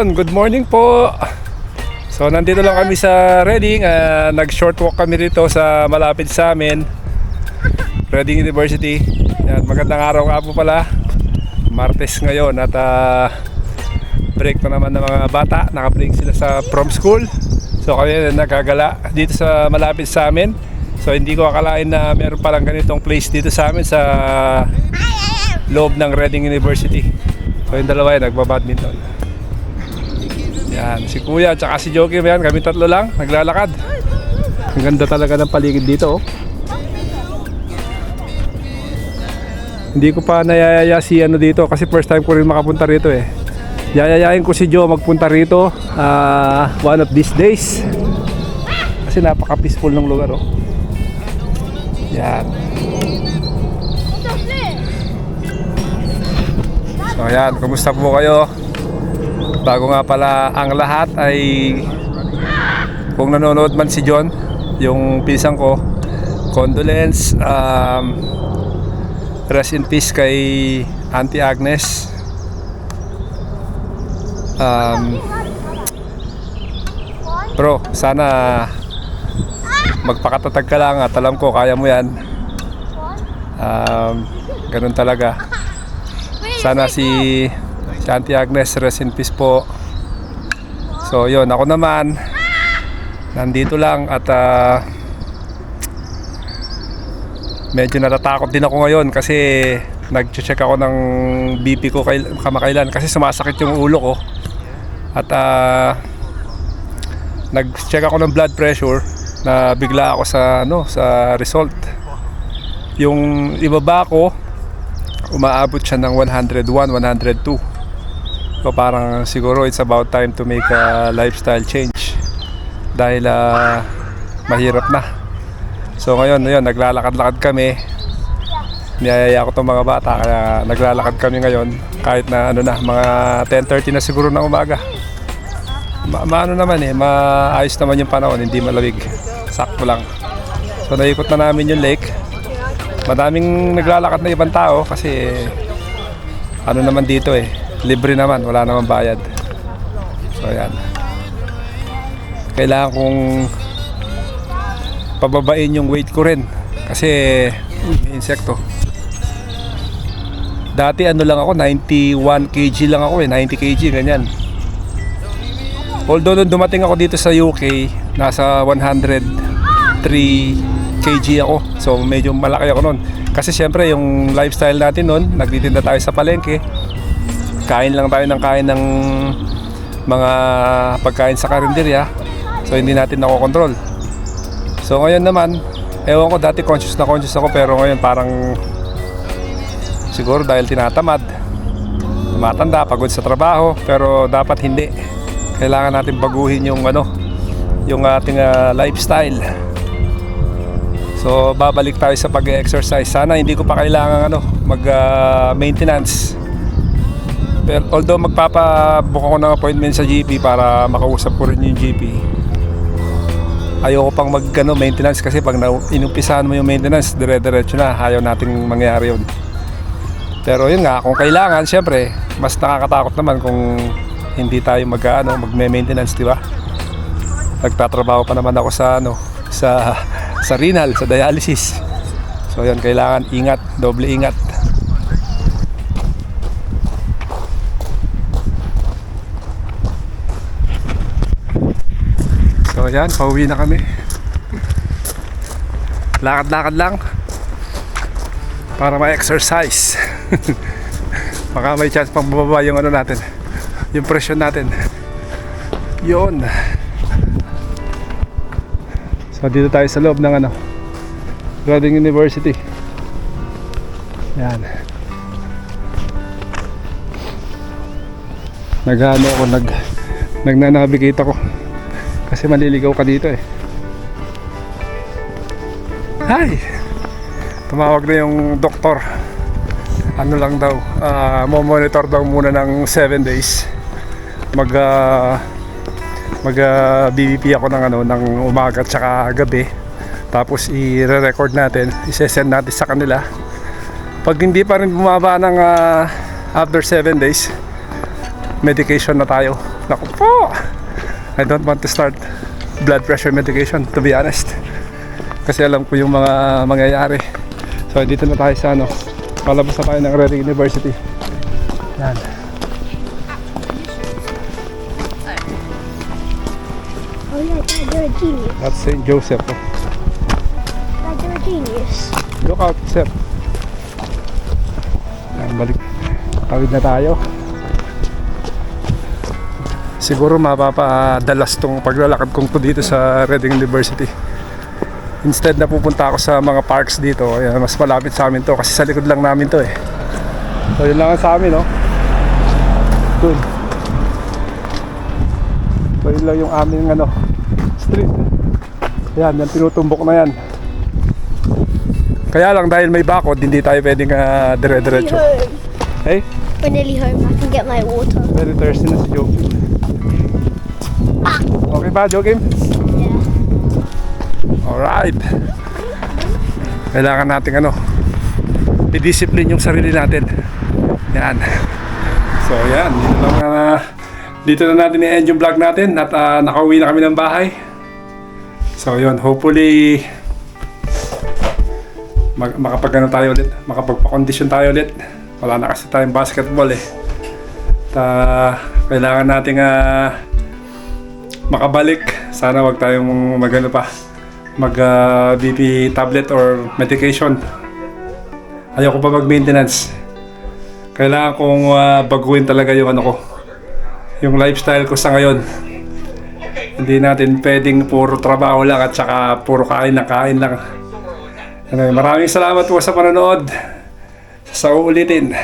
Yun, good morning po. So nandito lang kami sa Reading. Nag-short walk kami rito sa malapit sa amin, Reading University. Yan, magandang araw nga po pala. Martes ngayon at break na naman ng mga bata. Naka-break sila sa prom school. So kami nagagala dito sa malapit sa amin. So hindi ko akalain na meron palang ganitong place dito sa amin sa loob ng Reading University. So yung dalawa yan nagbabadminton. Yan, si Kuya at saka si Joki, yan, kami tatlo lang naglalakad. Ang ganda talaga ng paligid dito, oh. Hindi ko pa nayayaya si ano dito kasi first time ko rin makapunta rito eh. Yayayain ko si Joe magpunta rito one of these days. Kasi napaka-peaceful ng lugar, oh. Yan. So yan, kumusta po kayo? Bago nga pala ang lahat ay kung nanonood man si John, yung pisang ko, condolence, rest in peace kay Auntie Agnes. Bro, sana magpakatatag ka lang at alam ko kaya mo yan. Ganun talaga. Sana si Auntie Agnes, rest in peace po. So yun, ako naman nandito lang at medyo natatakot din ako ngayon kasi nag-check ako ng BP ko kamakailan kasi sumasakit yung ulo ko. At nag-check ako ng blood pressure na bigla ako sa sa result. Yung ibaba ko umaabot siya ng 101, 102. So parang siguro it's about time to make a lifestyle change dahil mahirap na. So ngayon, naglalakad-lakad kami. Niyayaya ko itong mga bata kaya naglalakad kami ngayon kahit na mga 10:30 na siguro ng umaga. Maano naman maayos naman yung panahon, hindi malamig. Sakto lang. So naikot na namin yung lake. Madaming naglalakad na ibang tao kasi naman dito libre naman, wala naman bayad. So ayan, kailangan kong pababain yung weight ko rin kasi may insekto. Dati lang ako, 91 kg lang ako 90 kg ganyan. Although nung dumating ako dito sa UK, nasa 103 kg ako. So medyo malaki ako nun. Kasi syempre yung lifestyle natin nun, nagtitinda tayo sa palengke. Kain lang tayo ng kain ng mga pagkain sa karinderya. So hindi natin nakokontrol. So ngayon naman, ewan ko, dati conscious ako pero ngayon parang siguro dahil tinatamad, tumatanda, pagod sa trabaho, pero dapat hindi. Kailangan natin baguhin yung yung ating lifestyle. So babalik tayo sa pag-exercise. Sana hindi ko pa kailangan mag-maintenance. Pero although magpapabook ako ng appointment sa GP para makausap ko rin yung GP, ayoko pang maintenance kasi pag inumpisahan mo yung maintenance, dire-diretso na, ayaw nating mangyari yun. Pero yun nga, kung kailangan, syempre mas nakakatakot naman kung hindi tayo magme-maintenance, di ba? Nagtatrabaho pa naman ako sa renal, sa dialysis. So yun, kailangan ingat, doble ingat. So yan, pauwi na kami. Lakad-lakad lang para ma-exercise. Baka may chance pang bababa yung natin, yung presyon natin. Yun. So dito tayo sa loob ng Reading University. Yan. Nagnanavigate ako kasi maliligaw ka dito Hi! Tumawag na yung doktor. Lang daw, monitor daw muna ng 7 days. Mag BBP ako ng umaga at saka gabi. Tapos i-record natin, i-send natin sa kanila. Pag hindi pa rin bumaba ng after 7 days, medication na tayo. Naku po! I don't want to start blood pressure medication, to be honest. Kasi alam ko yung mga mangyayari. So, dito na tayo sa ano. Palabas na tayo ng Reading University. Yan. Oh yeah, Dad, you're a genius. That's St. Joseph. Oh. Dad, you're a genius. Look out, Sep. Yan, balik. Tawid na tayo. Siguro mapapadalas tong paglalakad kong to dito sa Reading University. Instead na pupunta ako sa mga parks dito, ayan, mas malapit sa amin to kasi sa likod lang namin to eh. So yun lang ang sa amin, no? Dun. So yun lang yung aming ano, street. Ayan, yan tinutumbok na yan. Kaya lang dahil may bakod, hindi tayo pwedeng dire-diretso. Hey, We're nearly home. I can get my water. very thirsty na si Joe. Okay ba, Joakim? Yeah. Alright. Kailangan natin ano, i-discipline yung sarili natin. Yan. So yan, dito na natin i-end yung vlog natin at nakauwi na kami ng bahay. So yun, hopefully makapag-ano tayo ulit, makapagpa-condition tayo ulit. Wala na kasi tayong basketball eh. Kailangan nating makabalik. Sana wag tayong magano pa, BP tablet or medication. Ayoko pa mag-maintenance. Kailangan kong baguhin talaga yung ano ko, yung lifestyle ko sa ngayon. Hindi natin pwedeng puro trabaho lang at saka puro kain lang. Maraming salamat po sa panonood. Sa uulitin.